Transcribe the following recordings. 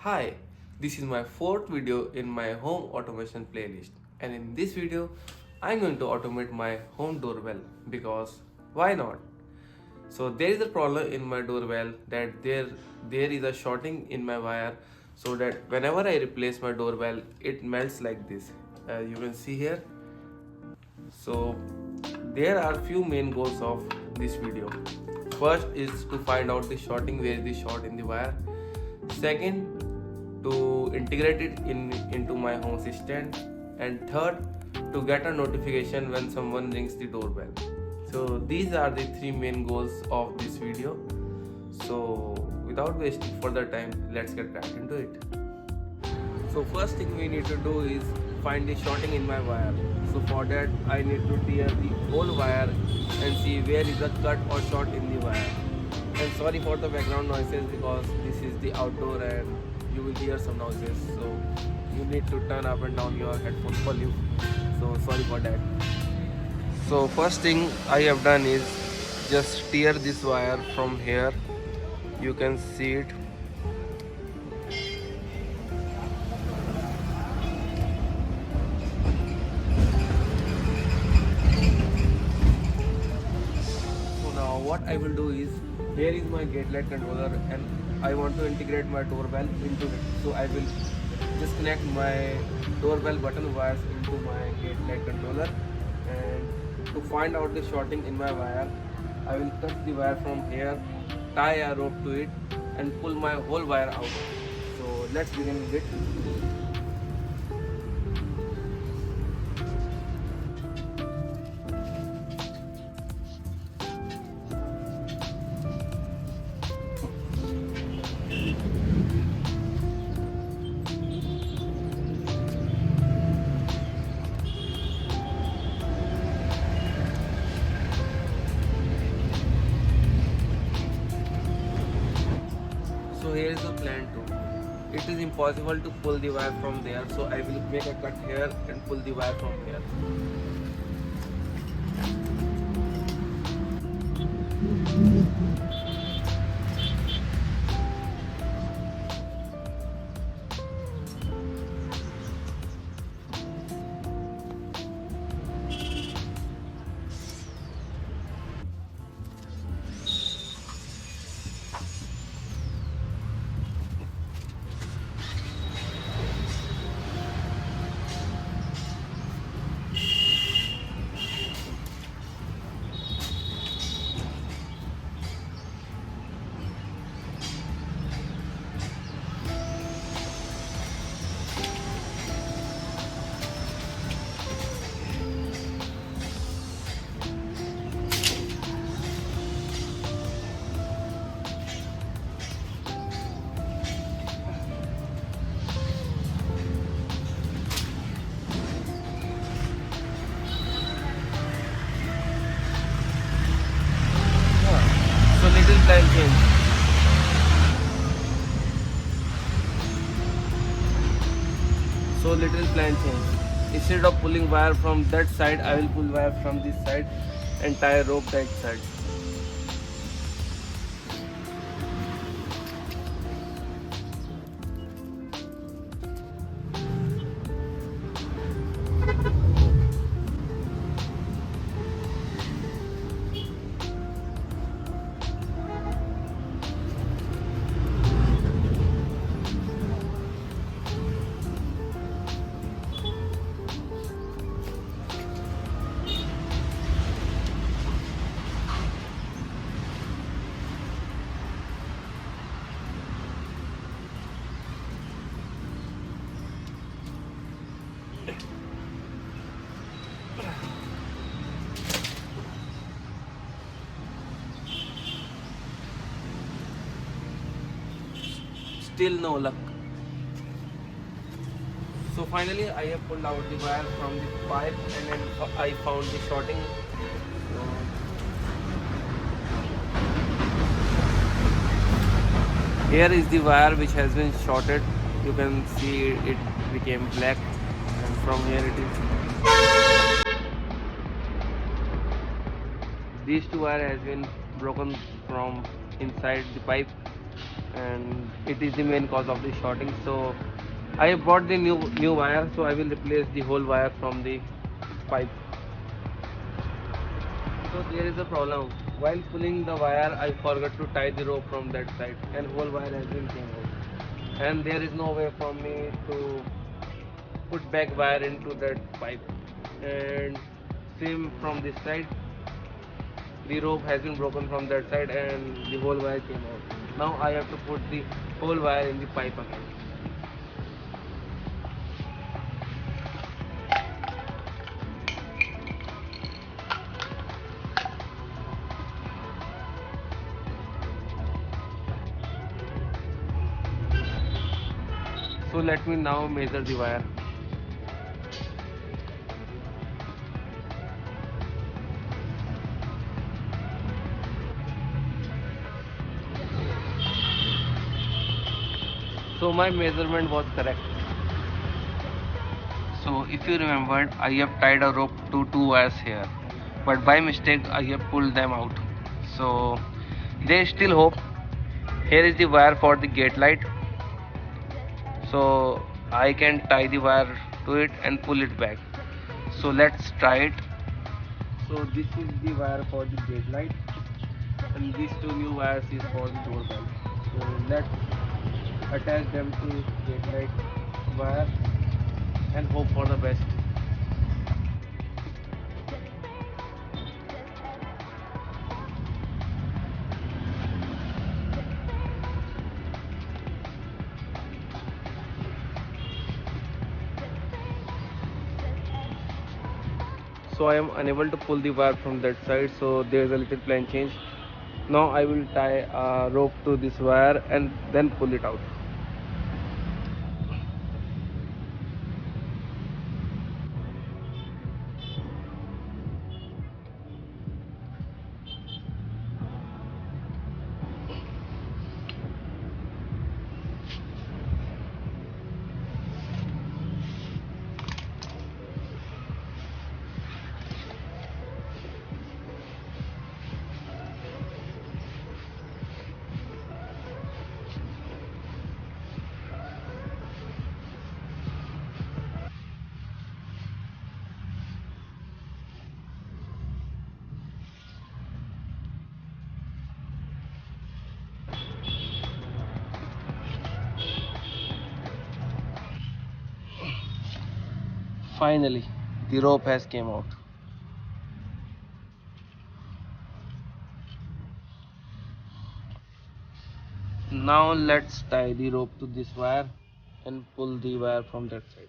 Hi, this is my fourth video in my home automation playlist, and in this video I'm going to automate my home doorbell because why not? So there is a problem in my doorbell that there is a shorting in my wire, so that whenever I replace my doorbell it melts like this. You can see here. So there are few main goals of this video. First is to find out the shorting, where is the short in the wire. Second, to integrate it into my home assistant. And third, to get a notification when someone rings the doorbell. So these are the three main goals of this video. So without wasting further time, let's get right into it. So first thing we need to do is find the shorting in my wire. So for that I need to tear the whole wire and see where is the cut or short in the wire. And sorry for the background noises because this is the outdoor and you will hear some noises. So you need to turn up and down your headphone volume. So sorry for that. So first thing I have done is just tear this wire from here. You can see it. What I will do is, here is my gate light controller and I want to integrate my doorbell into it. So I will just connect my doorbell button wires into my gate light controller, and to find out the shorting in my wire I will cut the wire from here, tie a rope to it and pull my whole wire out. So let's begin with it. So here is the plan too. It is impossible to pull the wire from there, so I will make a cut here and pull the wire from here. So little plan change. So little plan change. Instead of pulling wire from that side, I will pull wire from this side and tie a rope that side. Still no luck. So finally I have pulled out the wire from the pipe and then I found the shorting. Here is the wire which has been shorted. You can see it became black, and from here it is. These two wire has been broken from inside the pipe. and it is the main cause of the shorting. So I have bought the new wire, so I will replace the whole wire from the pipe. So there is a problem. While pulling the wire, I forgot to tie the rope from that side, and whole wire has been came out. And there is no way for me to put back wire into that pipe. And same from this side, the rope has been broken from that side, and the whole wire came out. Now I have to put the whole wire in the pipe again. So let me now measure the wire. So my measurement was correct. So if you remembered, I have tied a rope to two wires here, but by mistake I have pulled them out. So there is still hope. Here is the wire for the gate light. So I can tie the wire to it and pull it back. So let's try it. So this is the wire for the gate light, and these two new wires is for the doorbell. So let's attach them to gate light wire and hope for the best. So I am unable to pull the wire from that side, so there is a little plan change. Now I will tie a rope to this wire and then pull it out. Finally, the rope has came out. Now let's tie the rope to this wire and pull the wire from that side.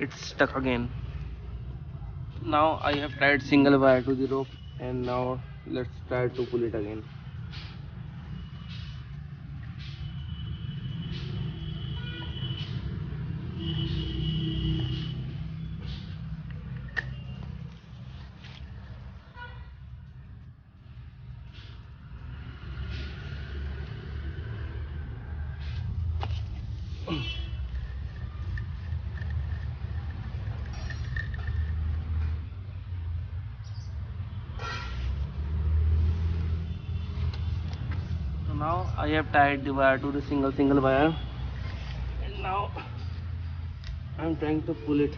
It's stuck again. Now I have tied single wire to the rope, and now let's try to pull it again. So now I have tied the wire to the single wire, and now I'm trying to pull it.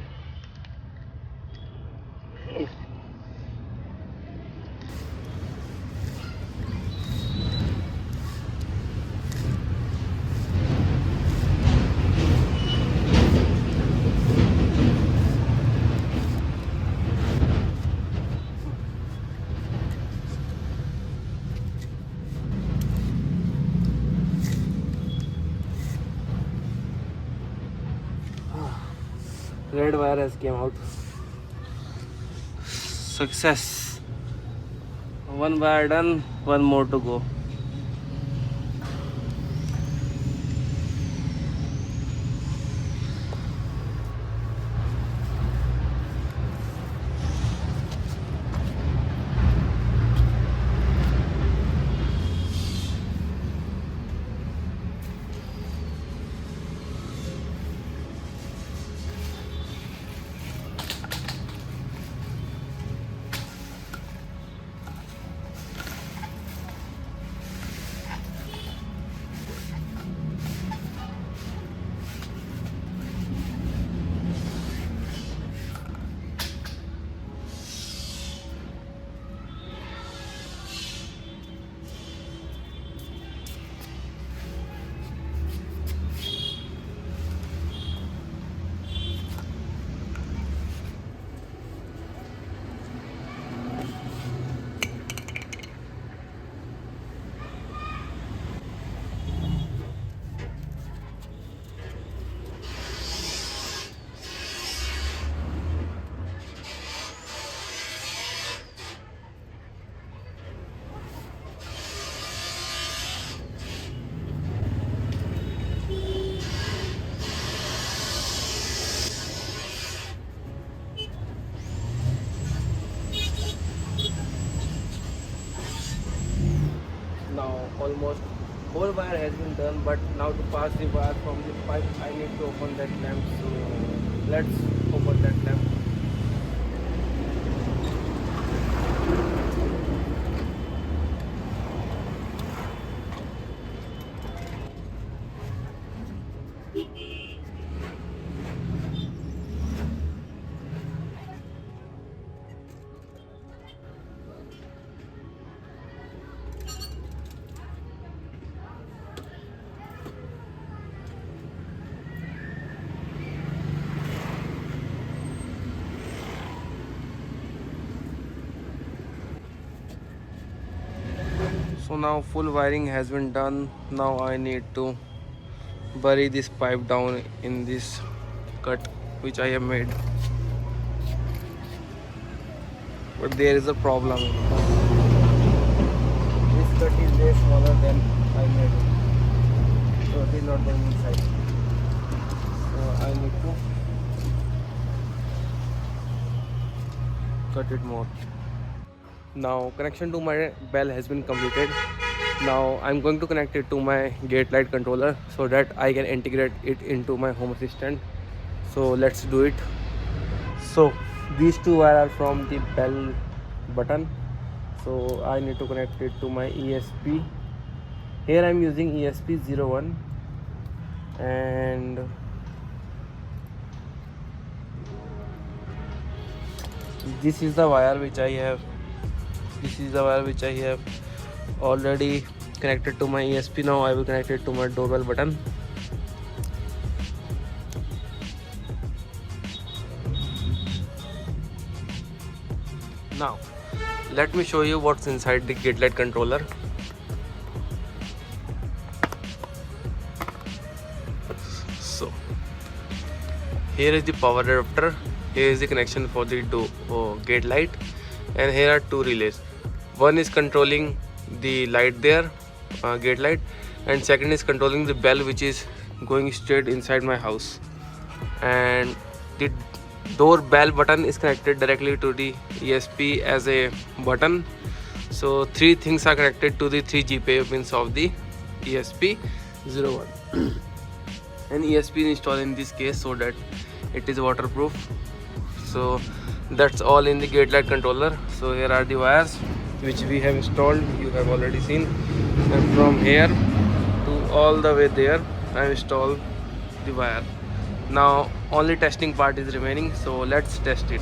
wire has came out. Success. One wire done, one more to go. Now almost whole wire has been done, but now to pass the wire from the pipe I need to open that lamp. So let's open that lamp. So now full wiring has been done. Now I need to bury this pipe down in this cut which I have made. But there is a problem. This cut is way smaller than I made it. So it is not going inside. So I need to cut it more. Now connection to my bell has been completed. Now I'm going to connect it to my gate light controller so that I can integrate it into my home assistant. So let's do it. So these two wires are from the bell button. So I need to connect it to my ESP. Here I'm using esp01 and this is the wire which I have. This is the wire which I have already connected to my ESP. Now I will connect it to my doorbell button. Now let me show you what's inside the gate light controller. So here is the power adapter, here is the connection for the gate light, and here are two relays. One is controlling the light there, gate light, and second is controlling the bell which is going straight inside my house. And the doorbell button is connected directly to the ESP as a button. So three things are connected to the 3 GPIO pins of the ESP01. And ESP is installed in this case so that it is waterproof. So that's all in the gate light controller. So here are the wires which we have installed, you have already seen, and from here to all the way there I installed the wire. Now only testing part is remaining, so let's test it.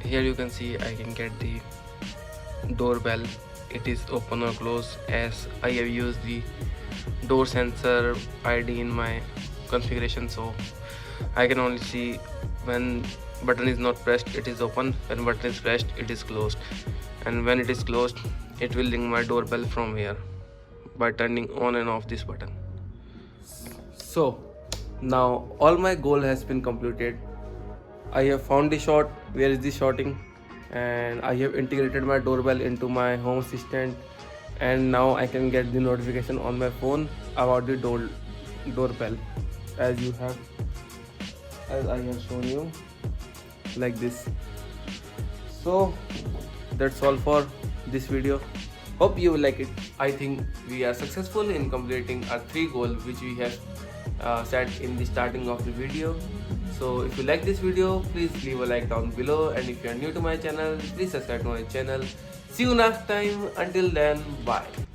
Here you can see I can get the doorbell, it is open or close, as I have used the door sensor ID in my configuration, so I can only see when button is not pressed it is open, when button is pressed it is closed, and when it is closed it will ring my doorbell from here by turning on and off this button. So now all my goal has been completed. I have found the shot, where is the shorting, and I have integrated my doorbell into my home assistant, and now I can get the notification on my phone about the doorbell as I have shown you like this. So that's all for this video. Hope you will like it. I think we are successful in completing our 3 goals which we have set in the starting of the video. So if you like this video, please leave a like down below, and if you are new to my channel, please subscribe to my channel. See you next time. Until then, bye.